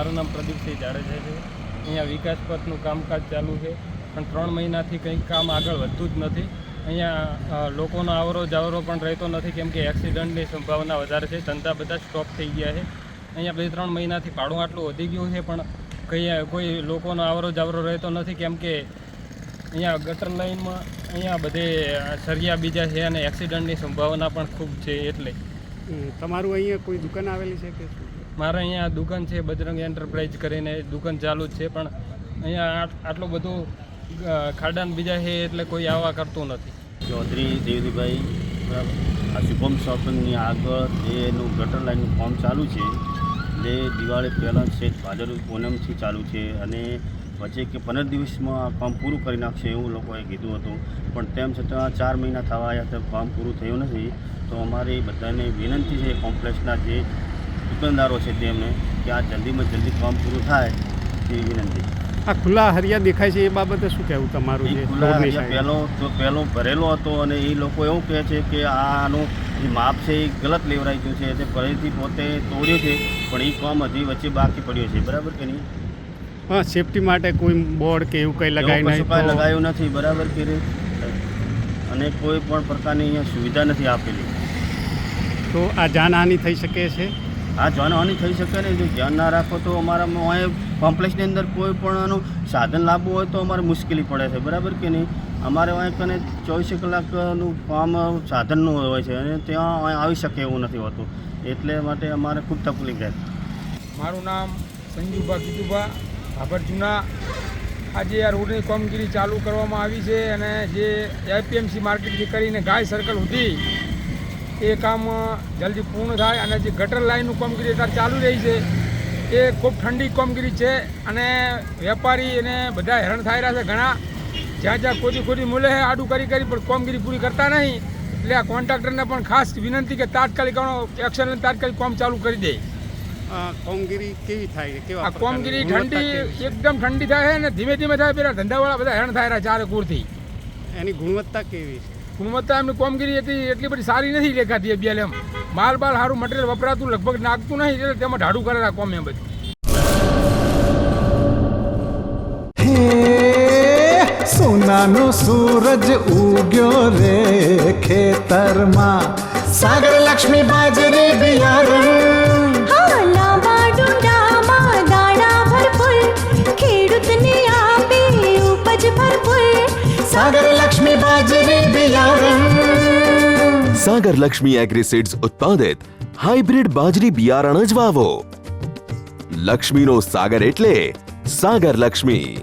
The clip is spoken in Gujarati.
મારું નામ પ્રદીપસિંહ જાડેજા છે. અહીંયા વિકાસ પથનું કામકાજ ચાલુ છે, પણ 3 મહિનાથી કંઈ કામ આગળ વધતું જ નથી. અહીંયા લોકોનો આવરો જાવરો પણ રહેતો નથી, કેમ કે એક્સિડન્ટની સંભાવના વધારે છે. ધંધા બધા સ્ટોપ થઈ ગયા છે. અહીંયા 2-3 મહિનાથી ભાડું આટલું વધી ગયું છે, પણ કોઈ લોકોનો આવરો જાવરો રહેતો નથી, કેમ કે અહીંયા ગટર લાઇનમાં અહીંયા બધે સરિયા બીજા છે અને એક્સિડન્ટની સંભાવના પણ ખૂબ છે. એટલે તમારું અહીંયા કોઈ દુકાન આવેલી છે કે? મારે અહીંયા દુકાન છે, બજરંગ એન્ટરપ્રાઇઝ કરીને દુકાન ચાલુ જ છે, પણ અહીંયા આટલું બધું ખાડાન બીજા છે એટલે કોઈ આવવા કરતું નથી. ચૌધરી દેવજીભાઈ, બરાબર. આ શુભમ શોપિંગની આગળ જેનું ગટર લાઇનનું કામ ચાલુ છે, જે દિવાળી પહેલાં છે, ભાદરવી પૂનમથી ચાલુ છે અને વચ્ચે કે 15 દિવસમાં આ કામ પૂરું કરી નાખશે એવું લોકોએ કીધું હતું, પણ તેમ છતાં 4 મહિના થવા આવ્યા તો કામ પૂરું થયું નથી. તો અમારી બધાને વિનંતી છે, કોમ્પ્લેક્સના જે દુકાનદારો છે તેમને, કે આ જલ્દીમાં જલ્દી કામ પૂરું થાય તેવી વિનંતી. આ ખુલ્લા હરિયા દેખાય છે, એ બાબતે શું કહેવું તમારું? એ ખુલ્લા હરિયા પહેલો ભરેલો હતો અને એ લોકો એવું કહે છે કે આનું જે માપ છે એ ગલત લેવરાઈ ગયું છે, તે ફરીથી પોતે તોડ્યું છે, પણ એ કામ હજી વચ્ચે બાકી પડ્યો છે, બરાબર કે નહીં? હા, સેફટી માટે કોઈ બોર્ડ કે એવું કંઈ લગાવ્યું નથી, બરાબર કે અને કોઈ પણ પ્રકારની અહીંયા સુવિધા નથી આપેલી. તો આ જાનહાનિ થઈ શકે છે? આ જાનહાનિ થઈ શકે ને, જો ધ્યાન ના રાખો તો અમારામાં અહીંયા કોમ્પ્લેક્સની અંદર કોઈ પણ સાધન લાવવું હોય તો અમારે મુશ્કેલી પડે છે, બરાબર કે નહીં? અમારે અહીં કને 24 કલાકનું કામ સાધનનું હોય છે અને ત્યાં આવી શકે એવું નથી હોતું, એટલે માટે અમારે ખૂબ તકલીફ રહે. મારું નામ સંજુભા કીતુભા ભાભર જૂના. આજે આ રોડની કામગીરી ચાલુ કરવામાં આવી છે અને જે એપીએમસી માર્કેટથી કરીને ગાય સર્કલ સુધી એ કામ જલ્દી પૂર્ણ થાય. અને જે ગટર લાઇનનું કામગીરી અત્યારે ચાલુ રહી છે એ ખૂબ ઠંડી કામગીરી છે અને વેપારી અને બધા હેરાન થઈ રહ્યા છે ઘણા. જ્યાં ખોટી મૂલ્ય આડું કરી પણ કામગીરી પૂરી કરતા નહીં. એટલે આ કોન્ટ્રાક્ટરને પણ ખાસ વિનંતી કે તાત્કાલિક એક્શન લઈને તાત્કાલિક કામ ચાલુ કરી દે. કામગીરી કેવી થાય? આ કામગીરી ઠંડી એકદમ ઠંડી થાય છે અને ધીમે ધીમે થાય. પેલા ધંધાવાળા બધા હેરાન થાય રહ્યા ચારે કુરથી. એની ગુણવત્તા કેવી છે? ગુણવત્તા એમની કામગીરી એટલી બધી સારી નથી દેખાતી. બેલ એમ માલ સારું મટીરિયલ વપરાતું લગભગ નાખતું નહીં, એટલે તેમાં ઢાઢું કરેલા કોમ એમ બધું. સોનાનો સૂરજ ઉગ્યો રે ખેતરમાં, સાગર લક્ષ્મી બાજરી બિયારણ, લાંબા ડુંડામાં દાણા ભરપૂર, ખેડૂતને આપે ઉપજ ભરપૂર. સાગર લક્ષ્મી બાજરી બિયારણ. સાગર લક્ષ્મી એગ્રીસીડ્સ ઉત્પાદિત હાઇબ્રિડ બાજરી બિયારણ જ વાવો. લક્ષ્મીનો સાગર એટલે સાગર લક્ષ્મી.